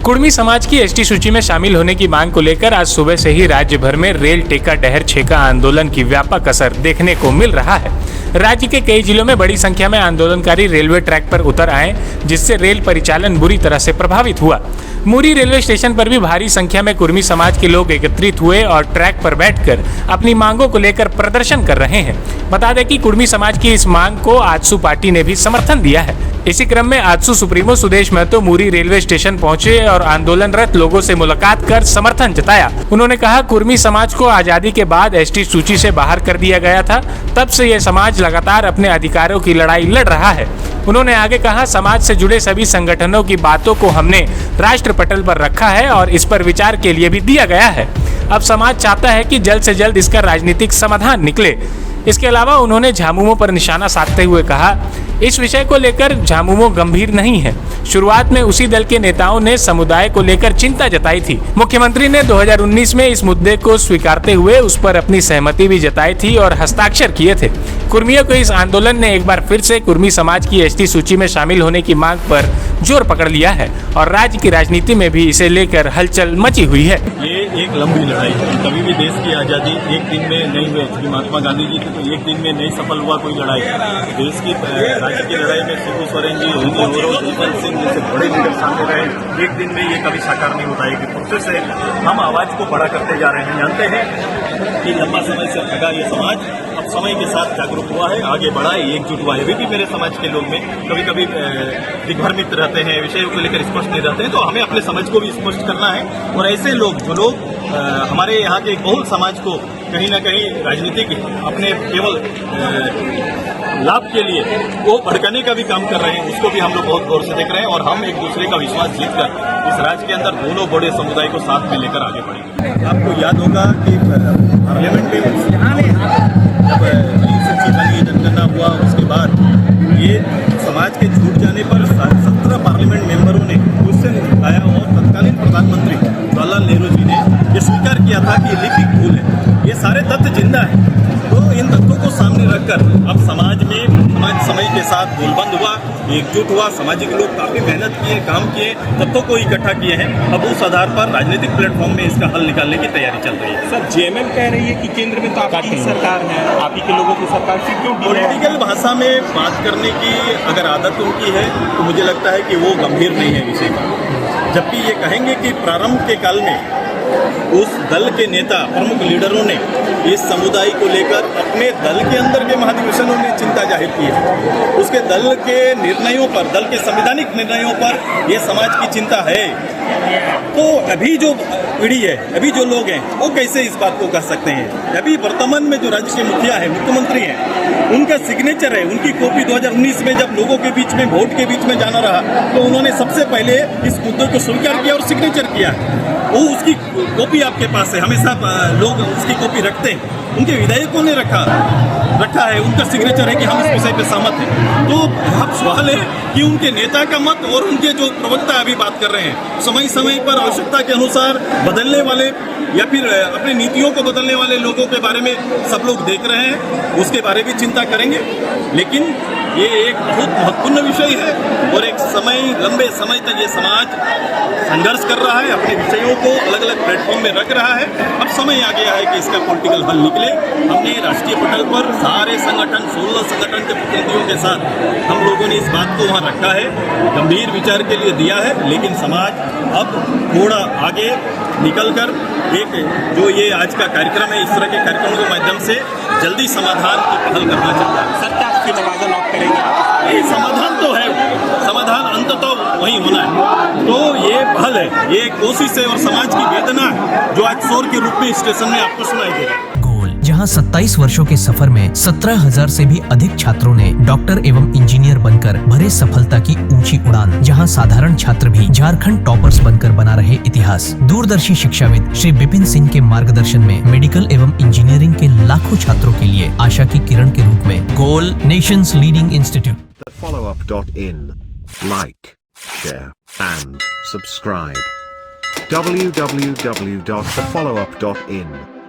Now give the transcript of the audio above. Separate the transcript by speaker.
Speaker 1: कुर्मी समाज की एसटी सूची में शामिल होने की मांग को लेकर आज सुबह से ही राज्य भर में रेल टेका डहर छेका आंदोलन की व्यापक असर देखने को मिल रहा है। राज्य के कई जिलों में बड़ी संख्या में आंदोलनकारी रेलवे ट्रैक पर उतर आए, जिससे रेल परिचालन बुरी तरह से प्रभावित हुआ। मुरी रेलवे स्टेशन पर भी भारी संख्या में कुर्मी समाज के लोग एकत्रित हुए और ट्रैक पर बैठकर अपनी मांगों को लेकर प्रदर्शन कर रहे हैं। बता दें कि कुर्मी समाज की इस मांग को आजसू पार्टी ने भी समर्थन दिया है। इसी क्रम में आजसू सुप्रीमो सुदेश महतो मुरी रेलवे स्टेशन पहुंचे और आंदोलनरत लोगों से मुलाकात कर समर्थन जताया। उन्होंने कहा, कुर्मी समाज को आजादी के बाद एसटी सूची से बाहर कर दिया गया था, तब से यह समाज लगातार अपने अधिकारों की लड़ाई लड़ रहा है। उन्होंने आगे कहा, समाज से जुड़े सभी संगठनों की बातों को हमने राष्ट्र पटल पर रखा है और इस पर विचार के लिए भी दिया गया है। अब समाज चाहता है कि जल्द से जल्द इसका राजनीतिक समाधान निकले। इसके अलावा उन्होंने झामुमो पर निशाना साधते हुए कहा, इस विषय को लेकर झामुमो गंभीर नहीं है। शुरुआत में उसी दल के नेताओं ने समुदाय को लेकर चिंता जताई थी। मुख्यमंत्री ने 2019 में इस मुद्दे को स्वीकारते हुए उस पर अपनी सहमति भी जताई थी और हस्ताक्षर किए थे। कुर्मियों को इस आंदोलन ने एक बार फिर से कुर्मी समाज की एसटी सूची में शामिल होने की मांग पर जोर पकड़ लिया है और राज्य की राजनीति में भी इसे लेकर हलचल मची हुई है।
Speaker 2: ये एक लंबी लड़ाई है। कभी भी देश की आज़ादी एक दिन में नहीं हुई। महात्मा गांधी जी थे तो एक दिन में नहीं सफल हुआ कोई लड़ाई। देश की राज्य की लड़ाई में शिबू सोरेन जी, होमी ओरो, दीपक सिंह जैसे बड़े लीडर सामने रहे। एक दिन में ये कभी साकार नहीं होता है कि प्रोसेस है। हम आवाज को बड़ा करते जा रहे हैं। जानते हैं कि लंबा समय से ठगा ये समाज अब समय के साथ जागरूक हुआ है, आगे बढ़ा है, एकजुट हुआ है। अभी भी मेरे समाज के लोग में कभी कभी दिग्भ्रमित रहते हैं, विषयों को लेकर स्पष्ट नहीं रहते हैं, तो हमें अपने समझ को भी स्पष्ट करना है। और ऐसे लोग जो लोग हमारे यहाँ के बहुल समाज को कहीं ना कहीं राजनीतिक अपने केवल लाभ के लिए वो भड़काने का भी काम कर रहे हैं, उसको भी हम लोग बहुत गौर से देख रहे हैं। और हम एक दूसरे का विश्वास जीतकर इस राज्य के अंदर दोनों बड़े समुदाय को साथ में लेकर आगे बढ़ेंगे। आपको याद होगा कि पार्लियामेंट में जब सूची बनी, जनगणना हुआ, उसके बाद ये समाज के छूट जाने पर 17 पार्लियामेंट मेंबरों ने क्वेश्चन आया और तत्कालीन प्रधानमंत्री जवाहरलाल नेहरू जी ने ये स्वीकार किया था कि लिखित भूल है। ये सारे तथ्य जिंदा है। तो इन तथ्यों को सामने रखकर अब समाज में समय के साथ गोलबंद हुआ, एकजुट हुआ। सामाजिक लोग काफी मेहनत किए, काम किए, तथ्यों को इकट्ठा किए हैं। अब उस आधार पर राजनीतिक प्लेटफॉर्म में इसका हल निकालने की तैयारी चल रही है।
Speaker 3: सर, जेएमएम कह रही है कि केंद्र में तो आपकी सरकार है, आप ही के लोगों की सरकार से क्यों
Speaker 2: पॉलिटिकल भाषा में बात करने की अगर आदत उनकी है तो मुझे लगता है कि वो गंभीर नहीं है विषय का। जबकि ये कहेंगे कि प्रारंभ के काल में उस दल के नेता, प्रमुख लीडरों ने इस समुदाय को लेकर अपने दल के अंदर के महाधिवेशनों में चिंता जाहिर की है। उसके दल के निर्णयों पर, दल के संवैधानिक निर्णयों पर यह समाज की चिंता है। तो अभी जो पीढ़ी है, अभी जो लोग हैं, वो कैसे इस बात को कह सकते हैं? अभी वर्तमान में जो राज्य के मुखिया है, मुख्यमंत्री हैं, उनका सिग्नेचर है, उनकी कॉपी 2019 में जब लोगों के बीच में, वोट के बीच में जाना रहा तो उन्होंने सबसे पहले इस मुद्दे को स्वीकार किया और सिग्नेचर किया। वो उसकी कॉपी आपके पास है, हमेशा लोग उसकी कॉपी रखते हैं। उनके विधायकों ने रखा है, उनका सिग्नेचर है कि हम इस विषय पे सहमत हैं। तो अब सवाल है कि उनके नेता का मत और उनके जो प्रवक्ता अभी बात कर रहे हैं, समय समय पर आवश्यकता के अनुसार बदलने वाले या फिर अपनी नीतियों को बदलने वाले लोगों के बारे में सब लोग देख रहे हैं, उसके बारे में चिंता करेंगे। लेकिन ये एक बहुत महत्वपूर्ण विषय है और एक लंबे समय तक ये समाज संघर्ष कर रहा है, अपने विषयों को अलग अलग प्लेटफॉर्म में रख रहा है। अब समय आ गया है कि इसका पॉलिटिकल हल निकले। हमने राष्ट्रीय पटल पर सारे संगठन, 16 संगठन के प्रतिनिधियों के साथ हम लोगों ने इस बात को वहाँ रखा है, गंभीर विचार के लिए दिया है। लेकिन समाज अब थोड़ा आगे निकलकर एक जो ये आज का कार्यक्रम है, इस तरह के कार्यक्रमों के माध्यम से जल्दी समाधान की पहल करना चाहता है।
Speaker 3: सरकार के दरवाजा लॉक करेंगे?
Speaker 2: ये समाधान तो है, समाधान अंततः वही होना है। तो ये पहल है, ये कोशिश है और समाज की वेदना है जो आज शोर के रूप में स्टेशन में आपको सुनाई दे रहा है।
Speaker 4: जहां 27 वर्षों के सफर में 17,000 से भी अधिक छात्रों ने डॉक्टर एवं इंजीनियर बनकर भरे सफलता की ऊंची उड़ान, जहां साधारण छात्र भी झारखंड टॉपर्स बनकर बना रहे इतिहास। दूरदर्शी शिक्षाविद श्री विपिन सिंह के मार्गदर्शन में मेडिकल एवं इंजीनियरिंग के लाखों छात्रों के लिए आशा की किरण के रूप में गोल, nation's leading institute.
Speaker 5: thefollowup.in. Like, share and subscribe. www.thefollowup.in